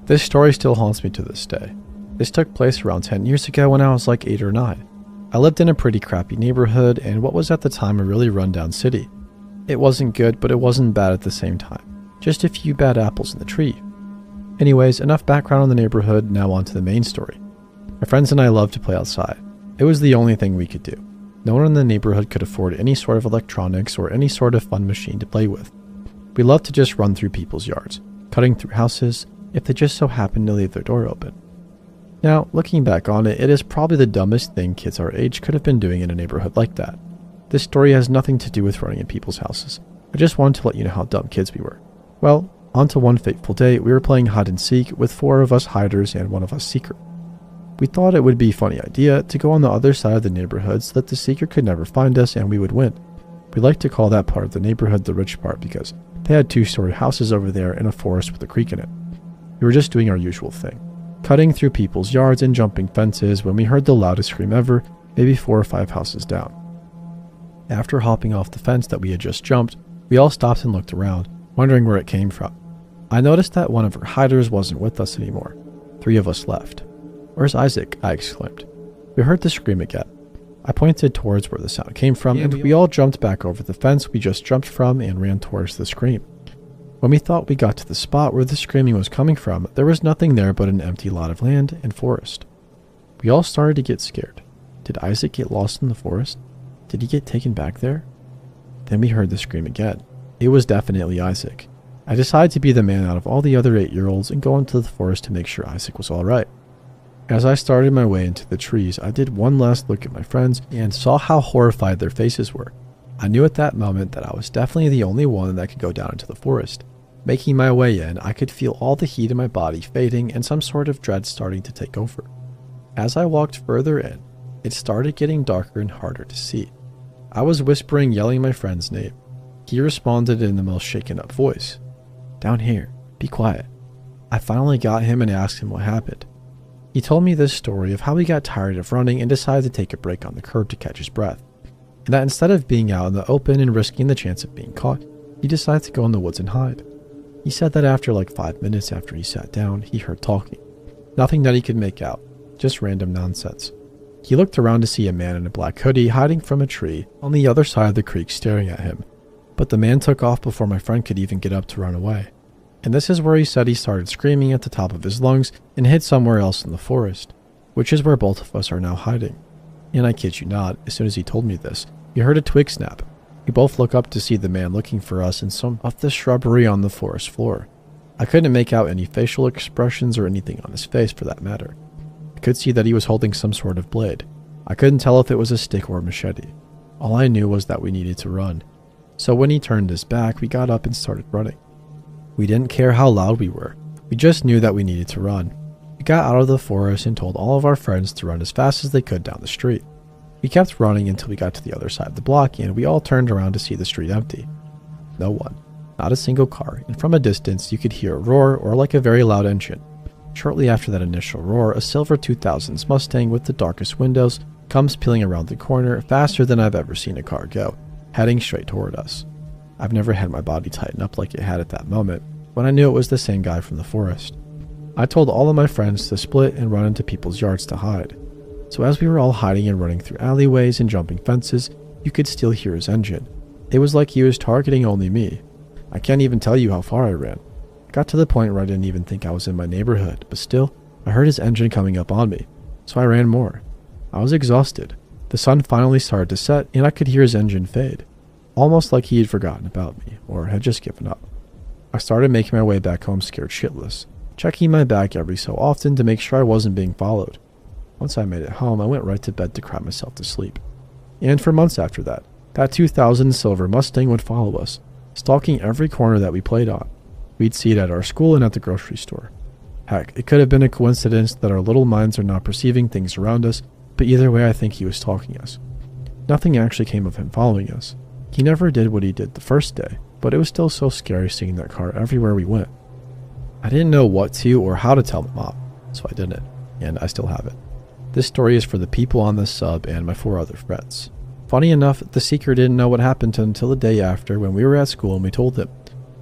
This story still haunts me to this day. This took place around 10 years ago when I was like 8 or 9. I lived in a pretty crappy neighborhood and what was at the time a really rundown city. It wasn't good, but it wasn't bad at the same time. Just a few bad apples in the tree. Anyways, enough background on the neighborhood, now on to the main story. My friends and I loved to play outside. It was the only thing we could do. No one in the neighborhood could afford any sort of electronics or any sort of fun machine to play with. We loved to just run through people's yards, cutting through houses if they just so happened to leave their door open. Now, looking back on it, it is probably the dumbest thing kids our age could have been doing in a neighborhood like that. This story has nothing to do with running in people's houses. I just wanted to let you know how dumb kids we were. Well, on to one fateful day, we were playing hide and seek with 4 of us hiders and 1 of us seeker. We thought it would be a funny idea to go on the other side of the neighborhood so that the seeker could never find us and we would win. We like to call that part of the neighborhood the rich part because they had 2-story houses over there in a forest with a creek in it. We were just doing our usual thing, cutting through people's yards and jumping fences when we heard the loudest scream ever, maybe 4 or 5 houses down. After hopping off the fence that we had just jumped, we all stopped and looked around, wondering where it came from. I noticed that one of our hiders wasn't with us anymore. 3 of us left. "Where's Isaac?" I exclaimed. We heard the scream again. I pointed towards where the sound came from, and we all jumped back over the fence we just jumped from and ran towards the scream. When we thought we got to the spot where the screaming was coming from, there was nothing there but an empty lot of land and forest. We all started to get scared. Did Isaac get lost in the forest? Did he get taken back there? Then we heard the scream again. It was definitely Isaac. I decided to be the man out of all the other 8-year-olds and go into the forest to make sure Isaac was alright. As I started my way into the trees, I did one last look at my friends and saw how horrified their faces were. I knew at that moment that I was definitely the only one that could go down into the forest. Making my way in, I could feel all the heat in my body fading and some sort of dread starting to take over. As I walked further in, it started getting darker and harder to see. I was whispering, yelling my friend's name. He responded in the most shaken up voice. "Down here, be quiet." I finally got him and asked him what happened. He told me this story of how he got tired of running and decided to take a break on the curb to catch his breath, and that instead of being out in the open and risking the chance of being caught, he decided to go in the woods and hide. He said that after like 5 minutes after he sat down, he heard talking. Nothing that he could make out, just random nonsense. He looked around to see a man in a black hoodie hiding from a tree on the other side of the creek staring at him, but the man took off before my friend could even get up to run away. And this is where he said he started screaming at the top of his lungs and hid somewhere else in the forest, which is where both of us are now hiding. And I kid you not, as soon as he told me this, we heard a twig snap. We both look up to see the man looking for us in some of the shrubbery on the forest floor. I couldn't make out any facial expressions or anything on his face for that matter. I could see that he was holding some sort of blade. I couldn't tell if it was a stick or a machete. All I knew was that we needed to run. So when he turned his back, we got up and started running. We didn't care how loud we were. We just knew that we needed to run. We got out of the forest and told all of our friends to run as fast as they could down the street. We kept running until we got to the other side of the block, and we all turned around to see the street empty. No one. Not a single car, and from a distance you could hear a roar or like a very loud engine. Shortly after that initial roar, a silver 2000s Mustang with the darkest windows comes peeling around the corner faster than I've ever seen a car go, heading straight toward us. I've never had my body tighten up like it had at that moment, when I knew it was the same guy from the forest. I told all of my friends to split and run into people's yards to hide. So as we were all hiding and running through alleyways and jumping fences, you could still hear his engine. It was like he was targeting only me. I can't even tell you how far I ran. I got to the point where I didn't even think I was in my neighborhood, but still, I heard his engine coming up on me, so I ran more. I was exhausted. The sun finally started to set, and I could hear his engine fade, almost like he had forgotten about me, or had just given up. I started making my way back home scared shitless, checking my back every so often to make sure I wasn't being followed. Once I made it home, I went right to bed to cry myself to sleep. And for months after that, that 2000 silver Mustang would follow us, stalking every corner that we played on. We'd see it at our school and at the grocery store. Heck, it could have been a coincidence that our little minds are not perceiving things around us, but either way I think he was stalking us. Nothing actually came of him following us. He never did what he did the first day, but it was still so scary seeing that car everywhere we went. I didn't know what to or how to tell my mom, so I didn't, and I still have it. This story is for the people on this sub and my 4 other friends. Funny enough, the seeker didn't know what happened until the day after when we were at school and we told him.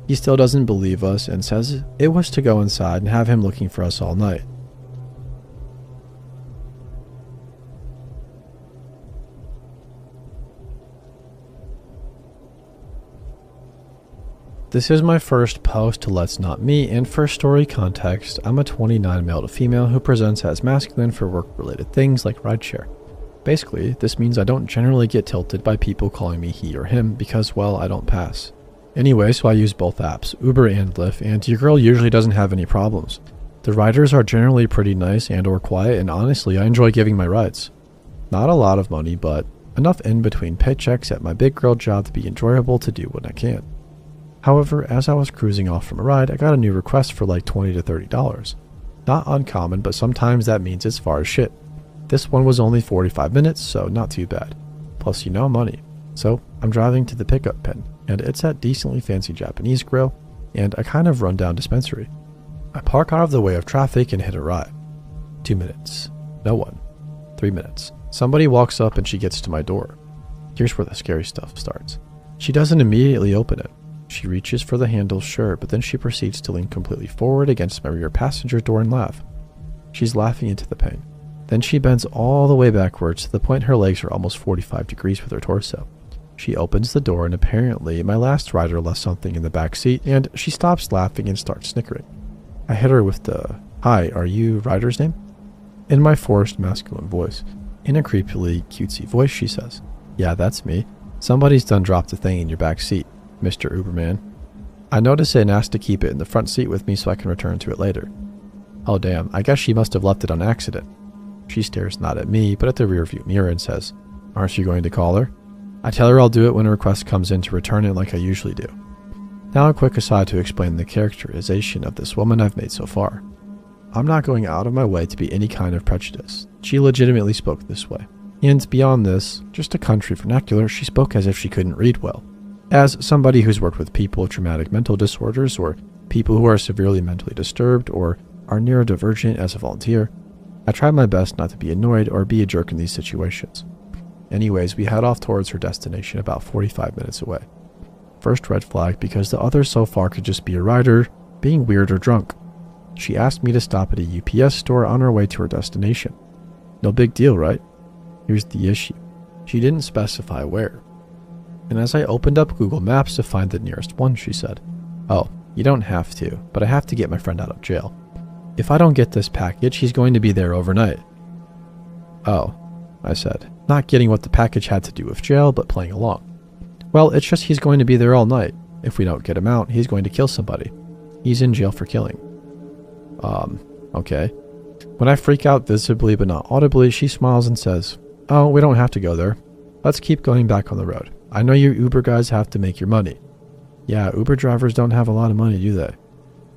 He still doesn't believe us and says it was to go inside and have him looking for us all night. This is my first post to Let's Not Me, and for story context, I'm a 29 male to female who presents as masculine for work-related things like rideshare. Basically, this means I don't generally get tilted by people calling me he or him because, well, I don't pass. Anyway, so I use both apps, Uber and Lyft, and your girl usually doesn't have any problems. The riders are generally pretty nice and or quiet, and honestly, I enjoy giving my rides. Not a lot of money, but enough in between paychecks at my big girl job to be enjoyable to do when I can. However, as I was cruising off from a ride, I got a new request for like $20 to $30. Not uncommon, but sometimes that means it's far as shit. This one was only 45 minutes, so not too bad. Plus, money. So, I'm driving to the pickup pin, and it's at decently fancy Japanese grill, and a kind of rundown dispensary. I park out of the way of traffic and hit a ride. 2 minutes. No one. 3 minutes. Somebody walks up and she gets to my door. Here's where the scary stuff starts. She doesn't immediately open it. She reaches for the handle, sure, but then she proceeds to lean completely forward against my rear passenger door and laugh. She's laughing into the pain. Then she bends all the way backwards to the point her legs are almost 45 degrees with her torso. She opens the door and apparently my last rider left something in the back seat and she stops laughing and starts snickering. I hit her with the, "Hi, are you rider's name?" In my forced masculine voice. In a creepily cutesy voice she says, "Yeah, that's me. Somebody's done dropped a thing in your back seat, Mr. Uberman." I notice it and ask to keep it in the front seat with me so I can return to it later. Oh damn, I guess she must have left it on accident. She stares not at me, but at the rearview mirror and says, "Aren't you going to call her?" I tell her I'll do it when a request comes in to return it like I usually do. Now a quick aside to explain the characterization of this woman I've made so far. I'm not going out of my way to be any kind of prejudice. She legitimately spoke this way. And beyond this, just a country vernacular, she spoke as if she couldn't read well. As somebody who's worked with people with traumatic mental disorders or people who are severely mentally disturbed or are neurodivergent as a volunteer, I try my best not to be annoyed or be a jerk in these situations. Anyways, we head off towards her destination about 45 minutes away. First red flag because the others so far could just be a rider, being weird or drunk. She asked me to stop at a UPS store on our way to her destination. No big deal, right? Here's the issue. She didn't specify where. And as I opened up Google Maps to find the nearest one, she said, "Oh, you don't have to, but I have to get my friend out of jail. If I don't get this package, he's going to be there overnight." "Oh," I said, not getting what the package had to do with jail, but playing along. "Well, it's just he's going to be there all night. If we don't get him out, he's going to kill somebody. He's in jail for killing." Okay. When I freak out visibly but not audibly, she smiles and says, "Oh, we don't have to go there. Let's keep going back on the road. I know you Uber guys have to make your money." Yeah, Uber drivers don't have a lot of money, do they?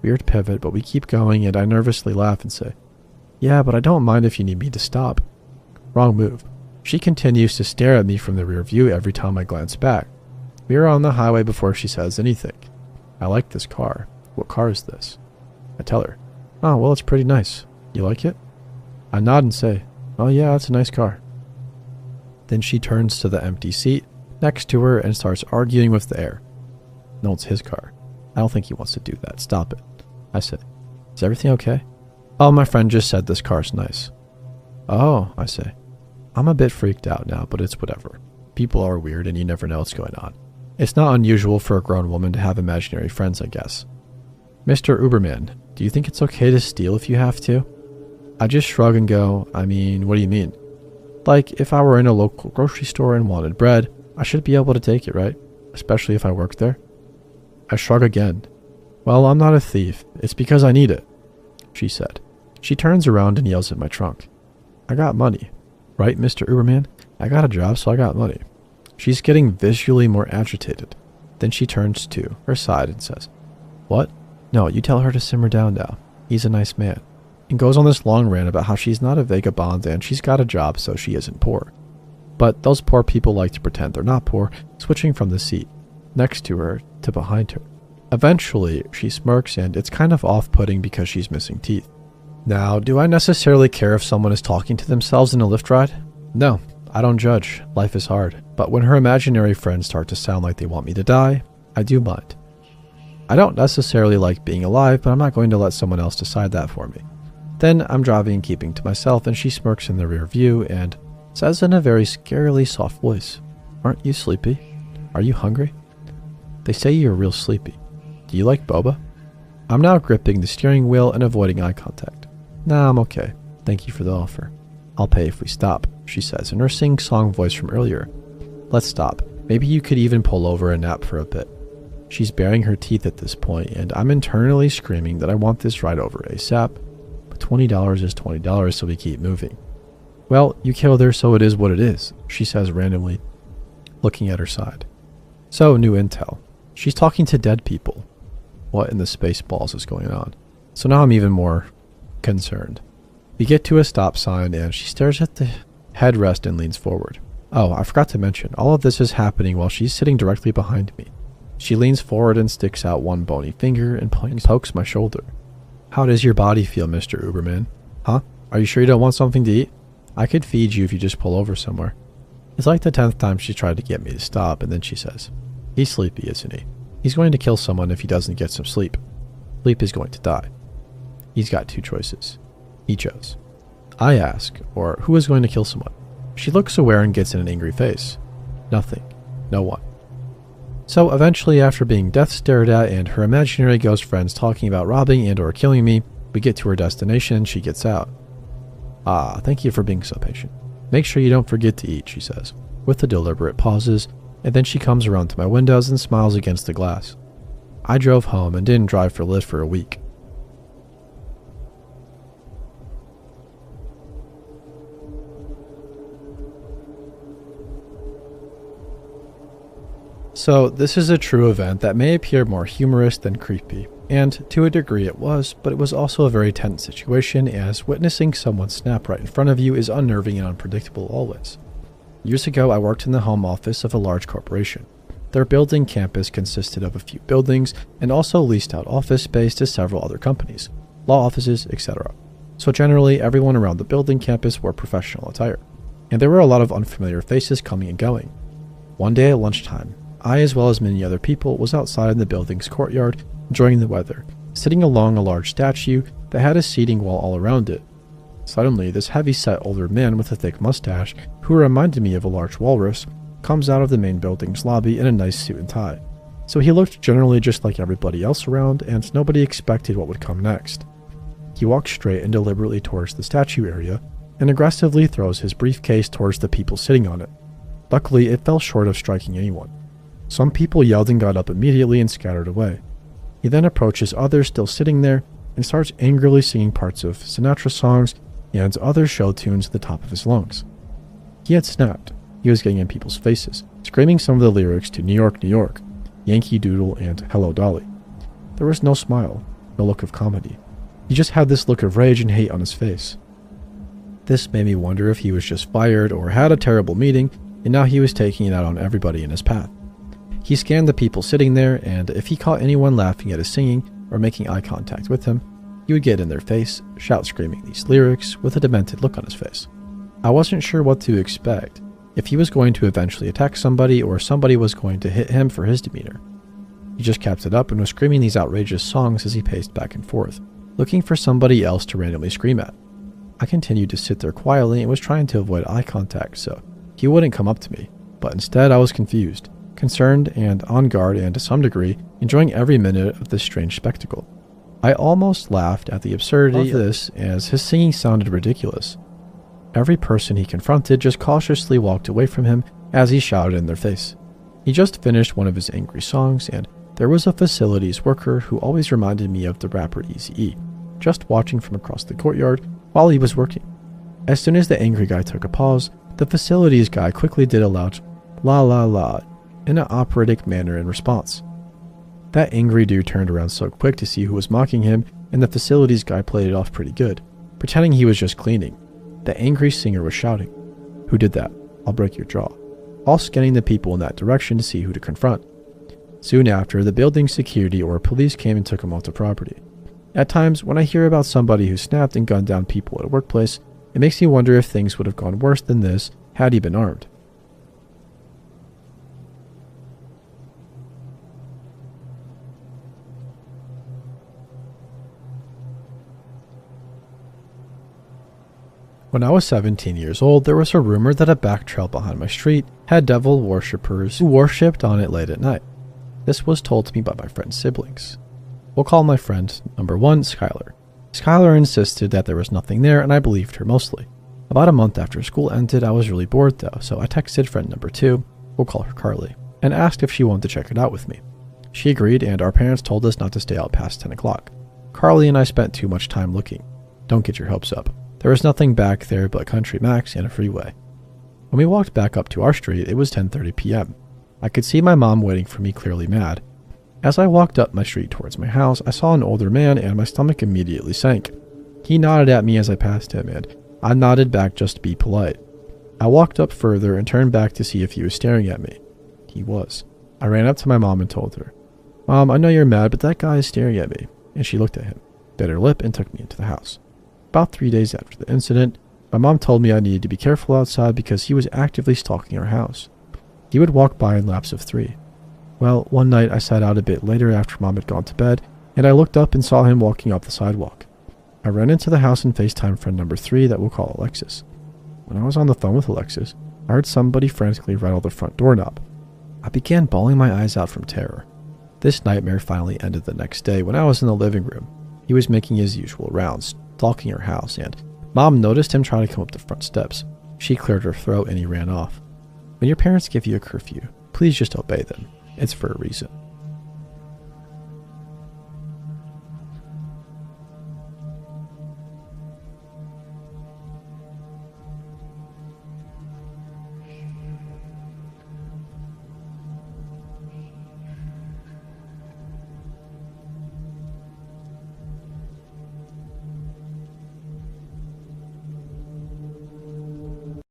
Weird pivot, but we keep going and I nervously laugh and say, "Yeah, but I don't mind if you need me to stop." Wrong move. She continues to stare at me from the rear view every time I glance back. We are on the highway before she says anything. "I like this car. What car is this?" I tell her, "Oh, well, it's pretty nice. You like it?" I nod and say, "Oh yeah, it's a nice car." Then she turns to the empty seat next to her and starts arguing with the air. No, it's his car. I don't think he wants to do that. Stop it. I say, "Is everything okay?" "Oh, my friend just said this car's nice." "Oh," I say. I'm a bit freaked out now, but it's whatever. People are weird and you never know what's going on. It's not unusual for a grown woman to have imaginary friends, I guess. "Mr. Uberman, do you think it's okay to steal if you have to?" I just shrug and go, "I mean, what do you mean?" Like, if I were in a local grocery store and wanted bread, I should be able to take it, right? Especially if I work there. I shrug again. "Well, I'm not a thief. It's because I need it," she said. She turns around and yells at my trunk. "I got money. Right, Mr. Uberman? I got a job, so I got money." She's getting visually more agitated. Then she turns to her side and says, "What? No, you tell her to simmer down now. He's a nice man." And goes on this long rant about how she's not a vagabond and she's got a job, so she isn't poor. But those poor people like to pretend they're not poor, switching from the seat next to her to behind her. Eventually, she smirks and it's kind of off-putting because she's missing teeth. Now, do I necessarily care if someone is talking to themselves in a Lyft ride? No, I don't judge. Life is hard. But when her imaginary friends start to sound like they want me to die, I do mind. I don't necessarily like being alive, but I'm not going to let someone else decide that for me. Then I'm driving and keeping to myself, and she smirks in the rear view and says in a very scarily soft voice, "Aren't you sleepy? Are you hungry? They say you're real sleepy. Do you like boba?" I'm now gripping the steering wheel and avoiding eye contact. "Nah, I'm okay. Thank you for the offer. I'll pay if we stop," she says in her sing-song voice from earlier. "Let's stop. Maybe you could even pull over and nap for a bit." She's baring her teeth at this point, and I'm internally screaming that I want this ride over ASAP, but $20 is $20, so we keep moving. "Well, you killed her, so it is what it is," she says randomly, looking at her side. So, new intel. She's talking to dead people. What in the space balls is going on? So now I'm even more concerned. We get to a stop sign and she stares at the headrest and leans forward. Oh, I forgot to mention, all of this is happening while she's sitting directly behind me. She leans forward and sticks out one bony finger and pokes my shoulder. "How does your body feel, Mr. Uberman? Huh? Are you sure you don't want something to eat? I could feed you if you just pull over somewhere." It's like the 10th time she tried to get me to stop, and then she says, "He's sleepy, isn't he? He's going to kill someone if he doesn't get some sleep. Sleep is going to die. He's got two choices." He chose. I ask, or who is going to kill someone? She looks aware and gets in an angry face. Nothing. No one. So eventually, after being death stared at and her imaginary ghost friends talking about robbing and or killing me, we get to her destination and she gets out. "Ah, thank you for being so patient. Make sure you don't forget to eat," she says, with the deliberate pauses, and then she comes around to my windows and smiles against the glass. I drove home and didn't drive for Lyft for a week. So this is a true event that may appear more humorous than creepy, and to a degree it was, but it was also a very tense situation, as witnessing someone snap right in front of you is unnerving and unpredictable always. Years ago, I worked in the home office of a large corporation. Their building campus consisted of a few buildings and also leased out office space to several other companies, law offices, etc. So generally, everyone around the building campus wore professional attire, and there were a lot of unfamiliar faces coming and going. One day at lunchtime, I, as well as many other people, was outside in the building's courtyard, enjoying the weather, sitting along a large statue that had a seating wall all around it. Suddenly, this heavy-set older man with a thick mustache, who reminded me of a large walrus, comes out of the main building's lobby in a nice suit and tie. So he looked generally just like everybody else around, and nobody expected what would come next. He walks straight and deliberately towards the statue area, and aggressively throws his briefcase towards the people sitting on it. Luckily, it fell short of striking anyone. Some people yelled and got up immediately and scattered away. He then approaches others still sitting there and starts angrily singing parts of Sinatra songs and other show tunes at the top of his lungs. He had snapped. He was getting in people's faces, screaming some of the lyrics to New York, New York, Yankee Doodle, and Hello Dolly. There was no smile, no look of comedy. He just had this look of rage and hate on his face. This made me wonder if he was just fired or had a terrible meeting, and now he was taking it out on everybody in his path. He scanned the people sitting there, and if he caught anyone laughing at his singing or making eye contact with him, he would get in their face, shout screaming these lyrics with a demented look on his face. I wasn't sure what to expect, if he was going to eventually attack somebody or somebody was going to hit him for his demeanor. He just kept it up and was screaming these outrageous songs as he paced back and forth, looking for somebody else to randomly scream at. I continued to sit there quietly and was trying to avoid eye contact so he wouldn't come up to me, but instead I was confused, concerned, and on guard, and to some degree, enjoying every minute of this strange spectacle. I almost laughed at the absurdity of this, as his singing sounded ridiculous. Every person he confronted just cautiously walked away from him as he shouted in their face. He just finished one of his angry songs, and there was a facilities worker who always reminded me of the rapper Eazy-E, just watching from across the courtyard while he was working. As soon as the angry guy took a pause, the facilities guy quickly did a loud "la la la" in an operatic manner in response. That angry dude turned around so quick to see who was mocking him, and the facilities guy played it off pretty good, pretending he was just cleaning. The angry singer was shouting, "Who did that? I'll break your jaw," all scanning the people in that direction to see who to confront. Soon after, the building security or police came and took him off the property. At times, when I hear about somebody who snapped and gunned down people at a workplace, it makes me wonder if things would have gone worse than this had he been armed. When I was 17 years old, there was a rumor that a back trail behind my street had devil worshippers who worshipped on it late at night. This was told to me by my friend's siblings. We'll call my friend number 1 Skylar. Skylar insisted that there was nothing there, and I believed her mostly. About a month after school ended, I was really bored though, so I texted friend number 2, we'll call her Carly, and asked if she wanted to check it out with me. She agreed, and our parents told us not to stay out past 10 o'clock. Carly and I spent too much time looking. Don't get your hopes up. There was nothing back there but Country Max and a freeway. When we walked back up to our street, it was 10:30 p.m. I could see my mom waiting for me, clearly mad. As I walked up my street towards my house, I saw an older man and my stomach immediately sank. He nodded at me as I passed him, and I nodded back just to be polite. I walked up further and turned back to see if he was staring at me. He was. I ran up to my mom and told her, "Mom, I know you're mad, but that guy is staring at me." And she looked at him, bit her lip, and took me into the house. About 3 days after the incident, My mom told me I needed to be careful outside because he was actively stalking our house. He would walk by in laps of 3. Well, one night I sat out a bit later after Mom had gone to bed, and I looked up and saw him walking up the sidewalk. I ran into the house and FaceTime friend number 3 that we'll call Alexis. When I was on the phone with Alexis, I heard somebody frantically rattle the front doorknob. I began bawling my eyes out from terror. This nightmare finally ended the next day when I was in the living room. He was making his usual rounds, stalking our house, and Mom noticed him trying to come up the front steps. She cleared her throat and he ran off. When your parents give you a curfew, please just obey them. It's for a reason.